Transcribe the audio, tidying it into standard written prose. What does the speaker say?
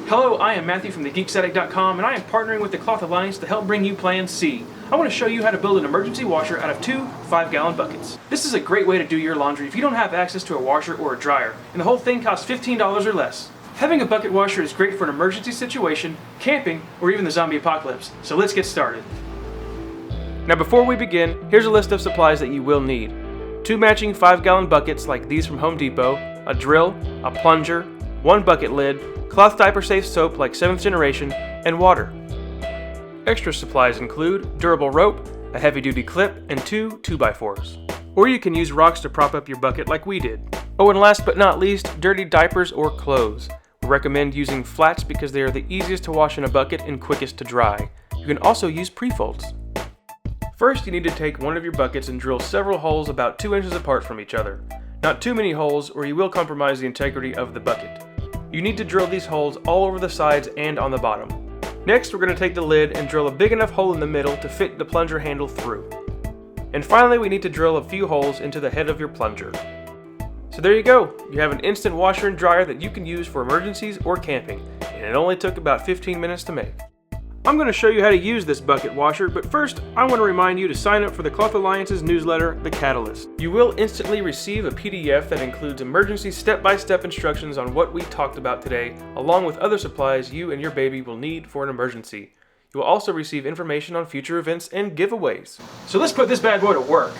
Hello, I am Matthew from thegeeksaddict.com, and I am partnering with the Cloth Alliance to help bring you Plan C. I want to show you how to build an emergency washer out of 2 5-gallon buckets. This is a great way to do your laundry if you don't have access to a washer or a dryer, and the whole thing costs $15 or less. Having a bucket washer is great for an emergency situation, camping, or even the zombie apocalypse. So let's get started. Now before we begin, here's a list of supplies that you will need. 2 matching 5-gallon buckets like these from Home Depot, a drill, a plunger, 1 bucket lid, cloth diaper safe soap like 7th generation, and water. Extra supplies include durable rope, a heavy duty clip, and 2 2x4s. Or you can use rocks to prop up your bucket like we did. Oh, and last but not least, dirty diapers or clothes. We recommend using flats because they are the easiest to wash in a bucket and quickest to dry. You can also use pre-folds. First, you need to take one of your buckets and drill several holes about 2 inches apart from each other. Not too many holes or you will compromise the integrity of the bucket. You need to drill these holes all over the sides and on the bottom. Next, we're going to take the lid and drill a big enough hole in the middle to fit the plunger handle through. And finally, we need to drill a few holes into the head of your plunger. So there you go. You have an instant washer and dryer that you can use for emergencies or camping, and it only took about 15 minutes to make. I'm going to show you how to use this bucket washer, but first I want to remind you to sign up for the Cloth Alliance's newsletter, The Catalyst. You will instantly receive a PDF that includes emergency step-by-step instructions on what we talked about today, along with other supplies you and your baby will need for an emergency. You will also receive information on future events and giveaways. So let's put this bad boy to work.